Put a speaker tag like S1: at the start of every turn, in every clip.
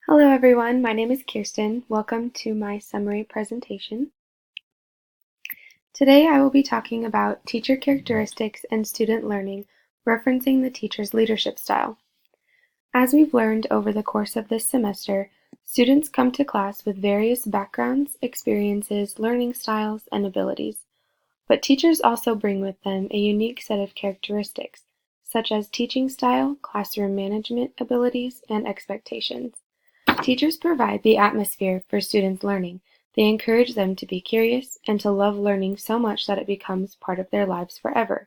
S1: Hello everyone, my name is Kirsten. Welcome to my summary presentation. Today I will be talking about teacher characteristics and student learning, referencing the teacher's leadership style. As we've learned over the course of this semester, students come to class with various backgrounds, experiences, learning styles, and abilities. But teachers also bring with them a unique set of characteristics, such as teaching style, classroom management abilities, and expectations. Teachers provide the atmosphere for students' learning. They encourage them to be curious and to love learning so much that it becomes part of their lives forever.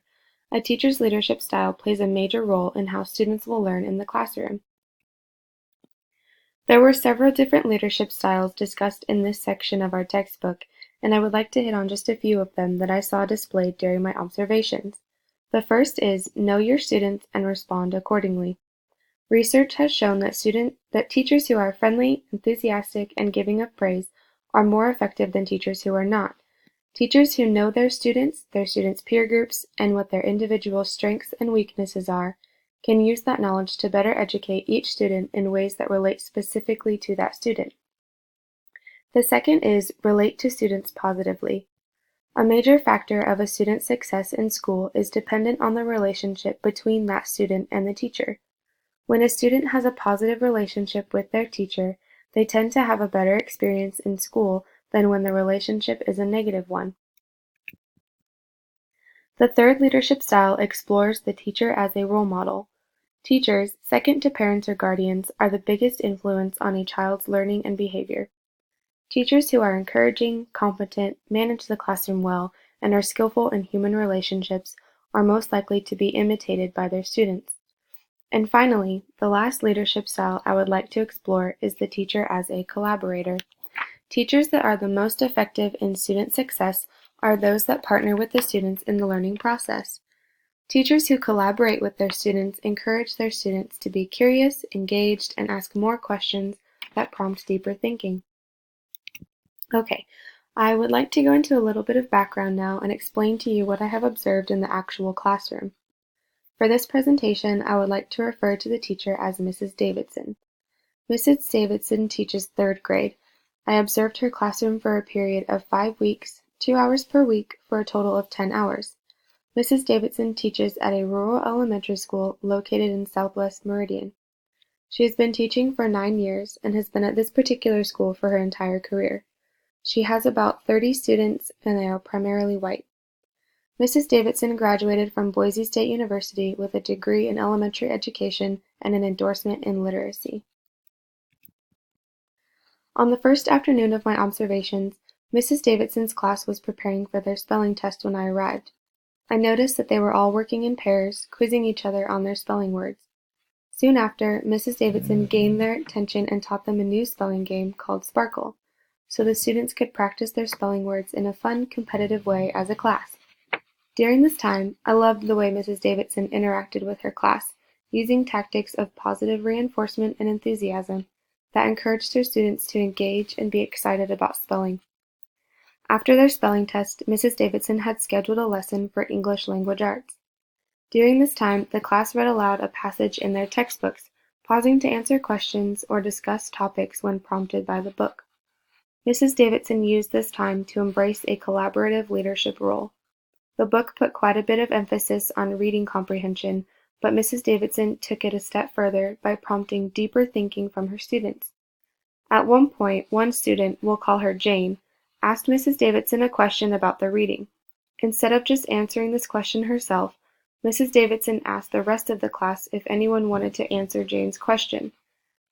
S1: A teacher's leadership style plays a major role in how students will learn in the classroom. There were several different leadership styles discussed in this section of our textbook, and I would like to hit on just a few of them that I saw displayed during my observations. The first is know your students and respond accordingly. Research has shown that teachers who are friendly, enthusiastic, and giving of praise are more effective than teachers who are not. Teachers who know their students' peer groups, and what their individual strengths and weaknesses are, can use that knowledge to better educate each student in ways that relate specifically to that student. The second is relate to students positively. A major factor of a student's success in school is dependent on the relationship between that student and the teacher. When a student has a positive relationship with their teacher, they tend to have a better experience in school than when the relationship is a negative one. The third leadership style explores the teacher as a role model. Teachers, second to parents or guardians, are the biggest influence on a child's learning and behavior. Teachers who are encouraging, competent, manage the classroom well, and are skillful in human relationships are most likely to be imitated by their students. And finally, the last leadership style I would like to explore is the teacher as a collaborator. Teachers that are the most effective in student success are those that partner with the students in the learning process. Teachers who collaborate with their students encourage their students to be curious, engaged, and ask more questions that prompt deeper thinking. Okay, I would like to go into a little bit of background now and explain to you what I have observed in the actual classroom. For this presentation, I would like to refer to the teacher as Mrs. Davidson. Mrs. Davidson teaches 3rd grade. I observed her classroom for a period of 5 weeks, 2 hours per week, for a total of 10 hours. Mrs. Davidson teaches at a rural elementary school located in Southwest Meridian. She has been teaching for 9 years and has been at this particular school for her entire career. She has about 30 students and they are primarily white. Mrs. Davidson graduated from Boise State University with a degree in elementary education and an endorsement in literacy. On the first afternoon of my observations, Mrs. Davidson's class was preparing for their spelling test when I arrived. I noticed that they were all working in pairs, quizzing each other on their spelling words. Soon after, Mrs. Davidson gained their attention and taught them a new spelling game called Sparkle, so the students could practice their spelling words in a fun, competitive way as a class. During this time, I loved the way Mrs. Davidson interacted with her class, using tactics of positive reinforcement and enthusiasm that encouraged her students to engage and be excited about spelling. After their spelling test, Mrs. Davidson had scheduled a lesson for English language arts. During this time, the class read aloud a passage in their textbooks, pausing to answer questions or discuss topics when prompted by the book. Mrs. Davidson used this time to embrace a collaborative leadership role. The book put quite a bit of emphasis on reading comprehension, but Mrs. Davidson took it a step further by prompting deeper thinking from her students. At one point, one student, we'll call her Jane, asked Mrs. Davidson a question about the reading. Instead of just answering this question herself, Mrs. Davidson asked the rest of the class if anyone wanted to answer Jane's question.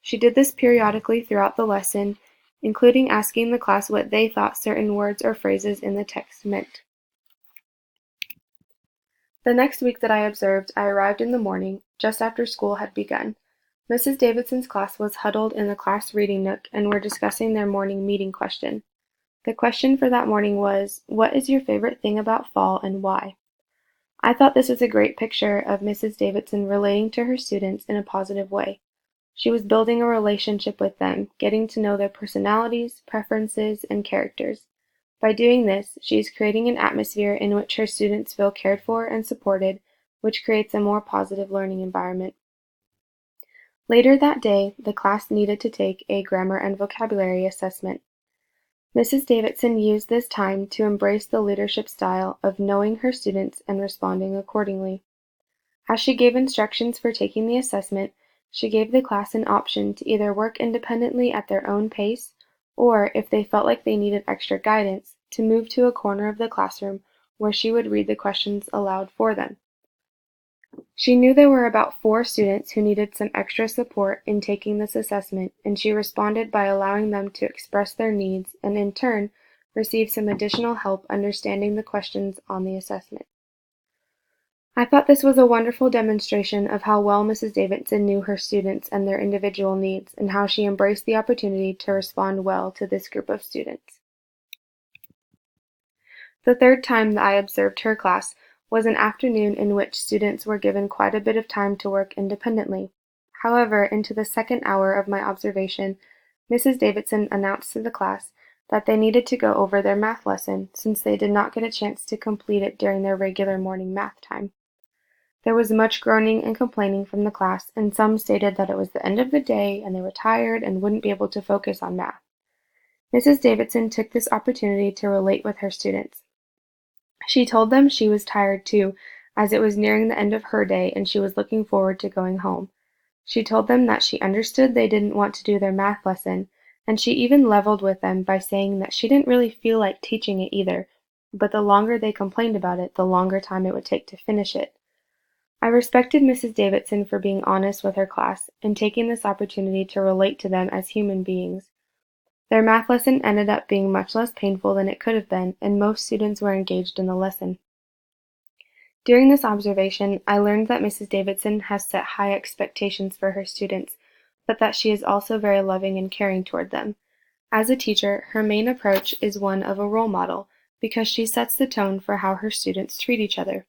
S1: She did this periodically throughout the lesson, including asking the class what they thought certain words or phrases in the text meant. The next week that I observed, I arrived in the morning, just after school had begun. Mrs. Davidson's class was huddled in the class reading nook and were discussing their morning meeting question. The question for that morning was, "What is your favorite thing about fall and why?" I thought this was a great picture of Mrs. Davidson relating to her students in a positive way. She was building a relationship with them, getting to know their personalities, preferences, and characters. By doing this, she is creating an atmosphere in which her students feel cared for and supported, which creates a more positive learning environment. Later that day, the class needed to take a grammar and vocabulary assessment. Mrs. Davidson used this time to embrace the leadership style of knowing her students and responding accordingly. As she gave instructions for taking the assessment, she gave the class an option to either work independently at their own pace, or, if they felt like they needed extra guidance, to move to a corner of the classroom where she would read the questions aloud for them. She knew there were about 4 students who needed some extra support in taking this assessment, and she responded by allowing them to express their needs and, in turn, receive some additional help understanding the questions on the assessment. I thought this was a wonderful demonstration of how well Mrs. Davidson knew her students and their individual needs, and how she embraced the opportunity to respond well to this group of students. The third time that I observed her class was an afternoon in which students were given quite a bit of time to work independently. However, into the second hour of my observation, Mrs. Davidson announced to the class that they needed to go over their math lesson since they did not get a chance to complete it during their regular morning math time. There was much groaning and complaining from the class, and some stated that it was the end of the day and they were tired and wouldn't be able to focus on math. Mrs. Davidson took this opportunity to relate with her students. She told them she was tired too, as it was nearing the end of her day and she was looking forward to going home. She told them that she understood they didn't want to do their math lesson, and she even leveled with them by saying that she didn't really feel like teaching it either, but the longer they complained about it, the longer time it would take to finish it. I respected Mrs. Davidson for being honest with her class and taking this opportunity to relate to them as human beings. Their math lesson ended up being much less painful than it could have been, and most students were engaged in the lesson. During this observation, I learned that Mrs. Davidson has set high expectations for her students, but that she is also very loving and caring toward them. As a teacher, her main approach is one of a role model, because she sets the tone for how her students treat each other.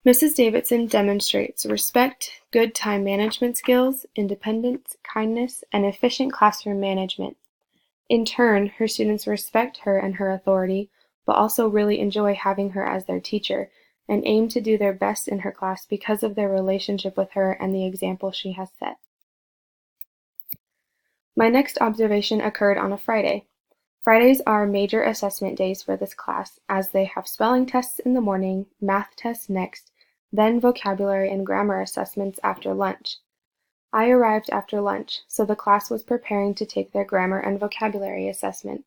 S1: Mrs. Davidson demonstrates respect, good time management skills, independence, kindness, and efficient classroom management. In turn, her students respect her and her authority, but also really enjoy having her as their teacher, and aim to do their best in her class because of their relationship with her and the example she has set. My next observation occurred on a Friday. Fridays are major assessment days for this class, as they have spelling tests in the morning, math tests next, then vocabulary and grammar assessments after lunch. I arrived after lunch, so the class was preparing to take their grammar and vocabulary assessment.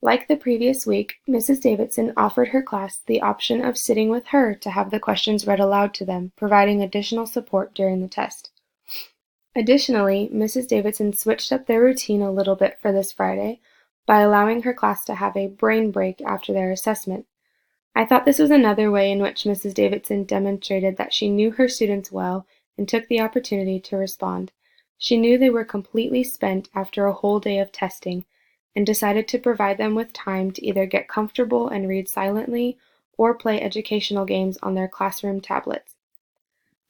S1: Like the previous week, Mrs. Davidson offered her class the option of sitting with her to have the questions read aloud to them, providing additional support during the test. Additionally, Mrs. Davidson switched up their routine a little bit for this Friday by allowing her class to have a brain break after their assessment. I thought this was another way in which Mrs. Davidson demonstrated that she knew her students well and took the opportunity to respond. She knew they were completely spent after a whole day of testing and decided to provide them with time to either get comfortable and read silently or play educational games on their classroom tablets.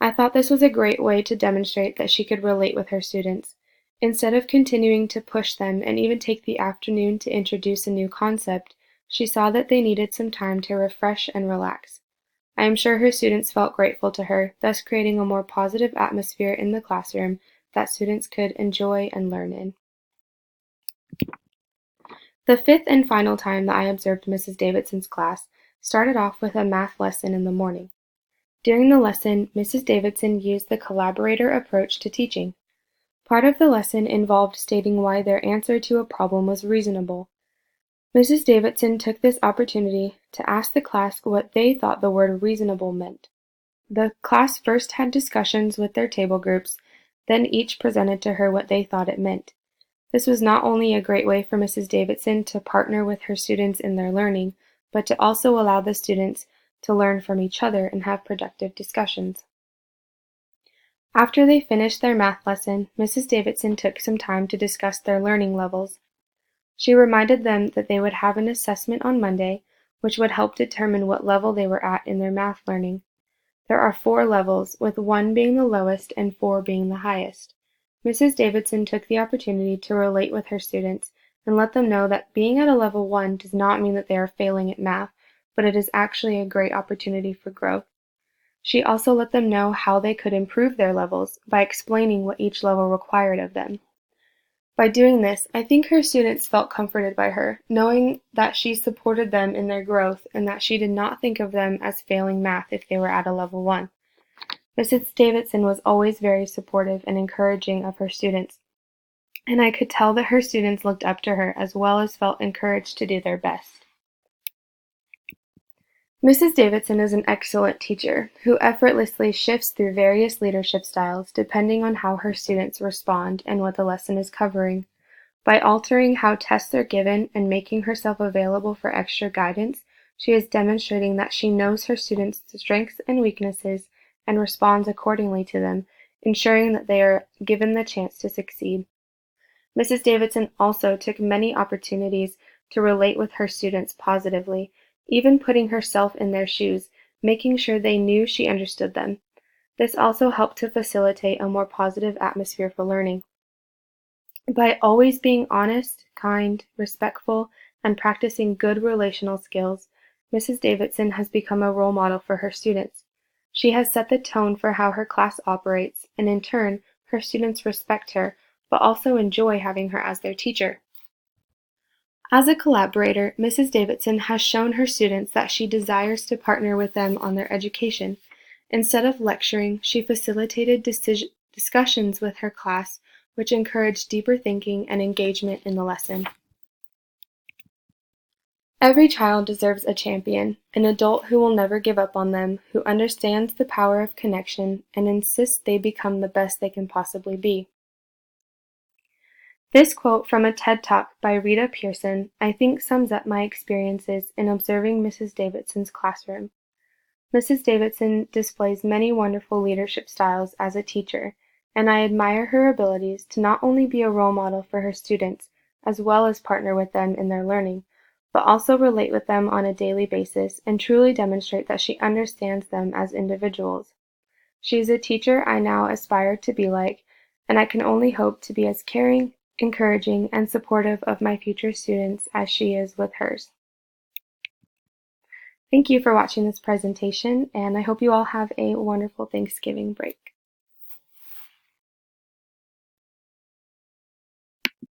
S1: I thought this was a great way to demonstrate that she could relate with her students. Instead of continuing to push them and even take the afternoon to introduce a new concept, she saw that they needed some time to refresh and relax. I am sure her students felt grateful to her, thus creating a more positive atmosphere in the classroom that students could enjoy and learn in. The fifth and final time that I observed Mrs. Davidson's class started off with a math lesson in the morning. During the lesson, Mrs. Davidson used the Collaborator approach to teaching. Part of the lesson involved stating why their answer to a problem was reasonable. Mrs. Davidson took this opportunity to ask the class what they thought the word reasonable meant. The class first had discussions with their table groups, then each presented to her what they thought it meant. This was not only a great way for Mrs. Davidson to partner with her students in their learning, but to also allow the students to learn from each other and have productive discussions. After they finished their math lesson, Mrs. Davidson took some time to discuss their learning levels. She reminded them that they would have an assessment on Monday, which would help determine what level they were at in their math learning. There are 4 levels, with 1 being the lowest and 4 being the highest. Mrs. Davidson took the opportunity to relate with her students and let them know that being at a level 1 does not mean that they are failing at math, but it is actually a great opportunity for growth. She also let them know how they could improve their levels by explaining what each level required of them. By doing this, I think her students felt comforted by her, knowing that she supported them in their growth and that she did not think of them as failing math if they were at a level 1. Mrs. Davidson was always very supportive and encouraging of her students, and I could tell that her students looked up to her as well as felt encouraged to do their best. Mrs. Davidson is an excellent teacher who effortlessly shifts through various leadership styles depending on how her students respond and what the lesson is covering. By altering how tests are given and making herself available for extra guidance, she is demonstrating that she knows her students' strengths and weaknesses and responds accordingly to them, ensuring that they are given the chance to succeed. Mrs. Davidson also took many opportunities to relate with her students positively, even putting herself in their shoes, making sure they knew she understood them. This also helped to facilitate a more positive atmosphere for learning. By always being honest, kind, respectful, and practicing good relational skills, Mrs. Davidson has become a role model for her students. She has set the tone for how her class operates, and in turn, her students respect her, but also enjoy having her as their teacher. As a collaborator, Mrs. Davidson has shown her students that she desires to partner with them on their education. Instead of lecturing, she facilitated discussions with her class, which encouraged deeper thinking and engagement in the lesson. Every child deserves a champion, an adult who will never give up on them, who understands the power of connection and insists they become the best they can possibly be. This quote from a TED Talk by Rita Pearson, I think, sums up my experiences in observing Mrs. Davidson's classroom. Mrs. Davidson displays many wonderful leadership styles as a teacher, and I admire her abilities to not only be a role model for her students, as well as partner with them in their learning, but also relate with them on a daily basis and truly demonstrate that she understands them as individuals. She is a teacher I now aspire to be like, and I can only hope to be as caring, encouraging, and supportive of my future students as she is with hers. Thank you for watching this presentation, and I hope you all have a wonderful Thanksgiving break.